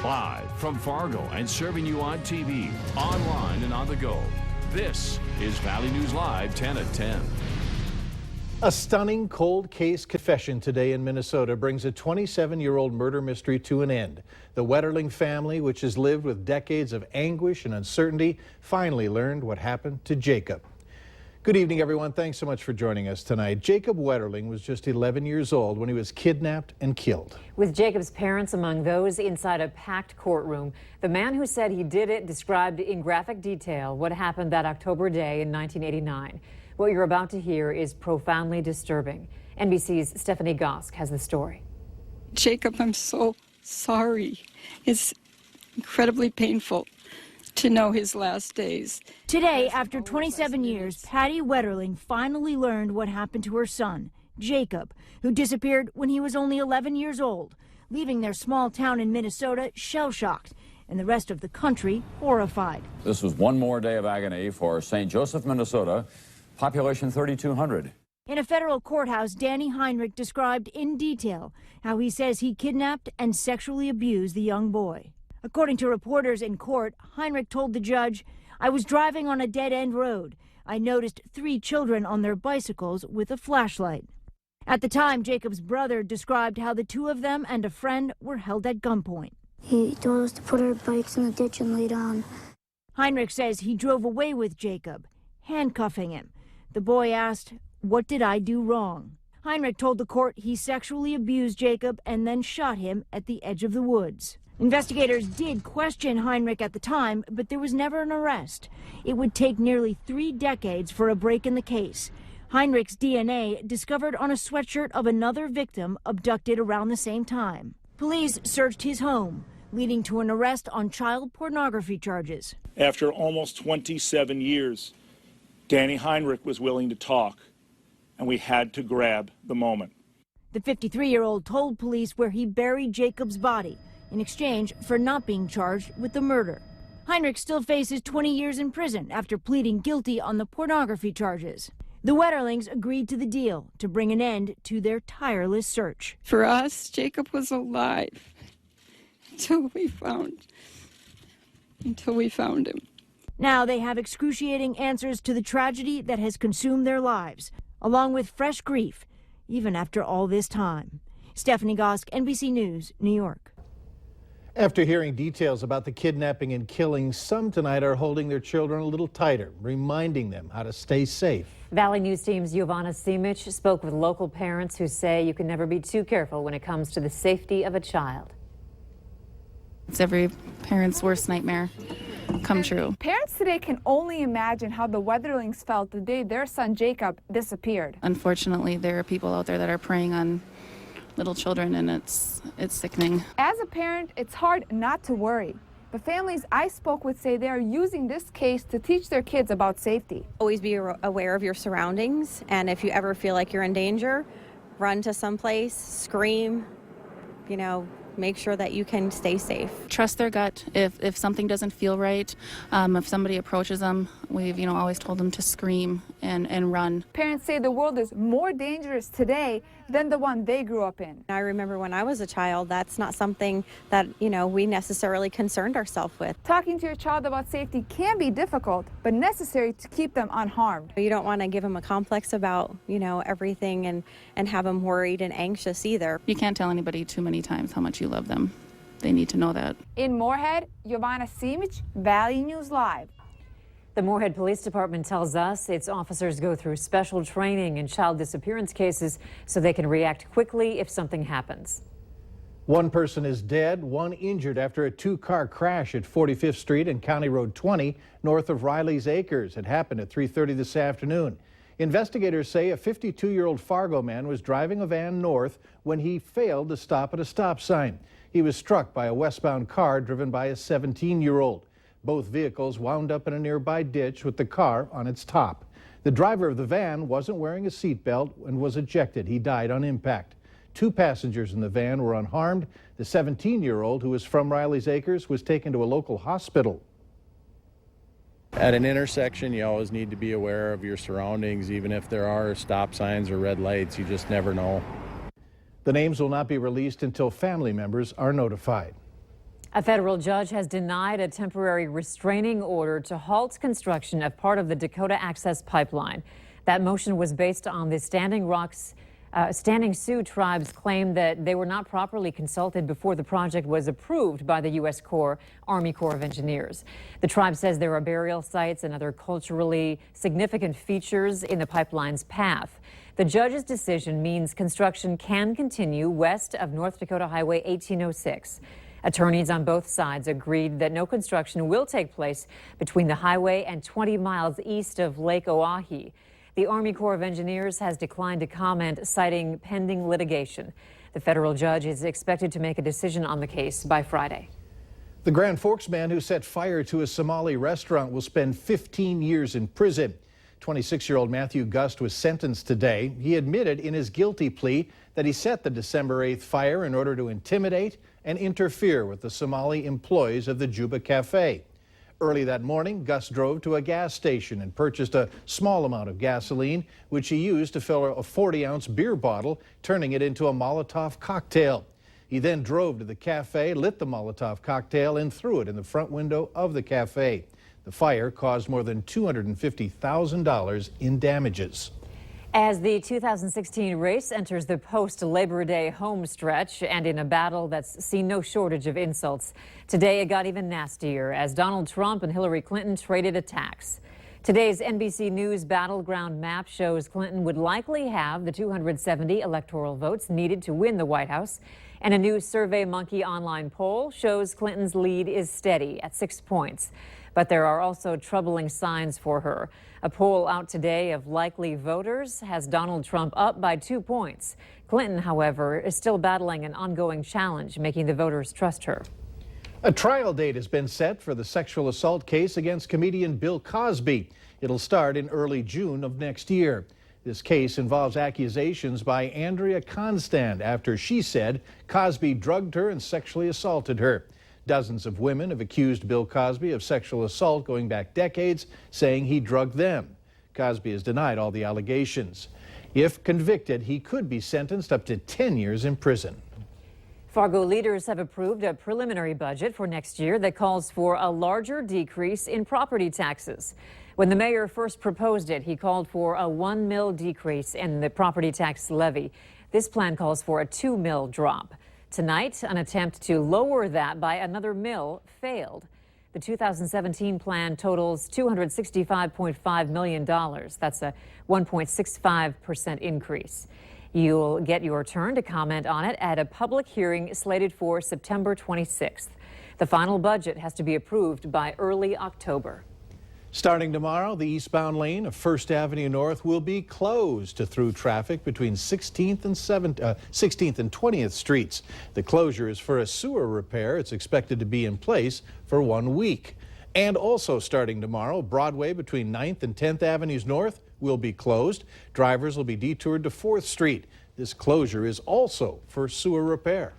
Live from Fargo and serving you on TV, online, and on the go. This is Valley News Live 10 at 10. A stunning cold case confession today in Minnesota brings a 27-year-old murder mystery to an end. The Wetterling family, which has lived with decades of anguish and uncertainty, finally learned what happened to Jacob. Good evening, everyone. Thanks so much for joining us tonight. Jacob Wetterling was just 11 years old when he was kidnapped and killed. With Jacob's parents among those inside a packed courtroom, the man who said he did it described in graphic detail what happened that October day in 1989. What you're about to hear is profoundly disturbing. NBC's Stephanie Gosk has the story. Jacob, I'm so sorry. It's incredibly painful to know his last days. Today, after 27 years, Patty Wetterling finally learned what happened to her son, Jacob, who disappeared when he was only 11 years old, leaving their small town in Minnesota shell-shocked and the rest of the country horrified. This was one more day of agony for St. Joseph, Minnesota, population 3,200. In a federal courthouse, Danny Heinrich described in detail how he says he kidnapped and sexually abused the young boy. According to reporters in court, Heinrich told the judge, "I was driving on a dead-end road. I noticed 3 children on their bicycles with a flashlight." At the time, Jacob's brother described how the 2 of them and a friend were held at gunpoint. He told us to put our bikes in the ditch and lay down. Heinrich says he drove away with Jacob, handcuffing him. The boy asked, "What did I do wrong?" Heinrich told the court he sexually abused Jacob and then shot him at the edge of the woods. Investigators did question Heinrich at the time, but there was never an arrest. It would take nearly 3 decades for a break in the case. Heinrich's DNA discovered on a sweatshirt of another victim abducted around the same time. Police searched his home, leading to an arrest on child pornography charges. After almost 27 years, Danny Heinrich was willing to talk, and we had to grab the moment. The 53-year-old told police where he buried Jacob's body in exchange for not being charged with the murder. Heinrich still faces 20 years in prison after pleading guilty on the pornography charges. The Wetterlings agreed to the deal to bring an end to their tireless search. For us, Jacob was alive until we found him. Now they have excruciating answers to the tragedy that has consumed their lives, along with fresh grief, even after all this time. Stephanie Gosk, NBC News, New York. After hearing details about the kidnapping and killing, some tonight are holding their children a little tighter, reminding them how to stay safe. Valley News Team's Giovanna Simic spoke with local parents who say you can never be too careful when it comes to the safety of a child. It's every parent's worst nightmare come true. Parents today can only imagine how the Wetterlings felt the day their son Jacob disappeared. Unfortunately, there are people out there that are preying on little children, and it's sickening. As a parent, it's hard not to worry. The families I spoke with say they are using this case to teach their kids about safety. Always be aware of your surroundings, and if you ever feel like you're in danger, run to someplace, scream, make sure that you can stay safe. Trust their gut. If something doesn't feel right, if somebody approaches them, we've always told them to scream and run. Parents say the world is more dangerous today than the one they grew up in. I remember when I was a child, that's not something that, we necessarily concerned ourselves with. Talking to your child about safety can be difficult, but necessary to keep them unharmed. You don't want to give them a complex about, everything and have them worried and anxious either. You can't tell anybody too many times how much you love them. They need to know that. In Moorhead, Giovanna Simic, Valley News Live. The Moorhead Police Department tells us its officers go through special training in child disappearance cases so they can react quickly if something happens. 1 person is dead, 1 injured after a 2-car crash at 45th Street and County Road 20 north of Riley's Acres. It happened at 3:30 this afternoon. Investigators say a 52-year-old Fargo man was driving a van north when he failed to stop at a stop sign. He was struck by a westbound car driven by a 17-year-old. Both vehicles wound up in a nearby ditch with the car on its top. The driver of the van wasn't wearing a seatbelt and was ejected. He died on impact. 2 passengers in the van were unharmed. The 17-year-old, who was from Riley's Acres, was taken to a local hospital. At an intersection, you always need to be aware of your surroundings, even if there are stop signs or red lights. You just never know. The names will not be released until family members are notified. A federal judge has denied a temporary restraining order to halt construction of part of the Dakota Access Pipeline. That motion was based on the Standing Sioux tribes claim that they were not properly consulted before the project was approved by the U.S. Army Corps of Engineers. The tribe says there are burial sites and other culturally significant features in the pipeline's path. The judge's decision means construction can continue west of North Dakota Highway 1806. Attorneys on both sides agreed that no construction will take place between the highway and 20 miles east of Lake Oahe. The Army Corps of Engineers has declined to comment, citing pending litigation. The federal judge is expected to make a decision on the case by Friday. The Grand Forks man who set fire to a Somali restaurant will spend 15 years in prison. 26-year-old Matthew Gust was sentenced today. He admitted in his guilty plea that he set the December 8th fire in order to intimidate and interfere with the Somali employees of the Juba Cafe. Early that morning, Gus drove to a gas station and purchased a small amount of gasoline, which he used to fill a 40-ounce beer bottle, turning it into a Molotov cocktail. He then drove to the cafe, lit the Molotov cocktail, and threw it in the front window of the cafe. The fire caused more than $250,000 in damages. As the 2016 race enters the post-Labor Day home stretch, and in a battle that's seen no shortage of insults, today it got even nastier as Donald Trump and Hillary Clinton traded attacks. Today's NBC News battleground map shows Clinton would likely have the 270 electoral votes needed to win the White House, and a new SurveyMonkey online poll shows Clinton's lead is steady at 6 points. But there are also troubling signs for her. A poll out today of likely voters has Donald Trump up by 2 points. Clinton, however, is still battling an ongoing challenge, making the voters trust her. A trial date has been set for the sexual assault case against comedian Bill Cosby. It'll start in early June of next year. This case involves accusations by Andrea Constand after she said Cosby drugged her and sexually assaulted her. Dozens of women have accused Bill Cosby of sexual assault going back decades, saying he drugged them. Cosby has denied all the allegations. If convicted, he could be sentenced up to 10 years in prison. Fargo leaders have approved a preliminary budget for next year that calls for a larger decrease in property taxes. When the mayor first proposed it, he called for a $1 mil decrease in the property tax levy. This plan calls for a $2 mil drop. Tonight, an attempt to lower that by another mil failed. The 2017 plan totals $265.5 million. That's a 1.65% increase. You'll get your turn to comment on it at a public hearing slated for September 26th. The final budget has to be approved by early October. Starting tomorrow, the eastbound lane of 1st Avenue North will be closed to through traffic between 16th and 20th Streets. The closure is for a sewer repair. It's expected to be in place for 1 week. And also starting tomorrow, Broadway between 9th and 10th Avenues North will be closed. Drivers will be detoured to 4th Street. This closure is also for sewer repair.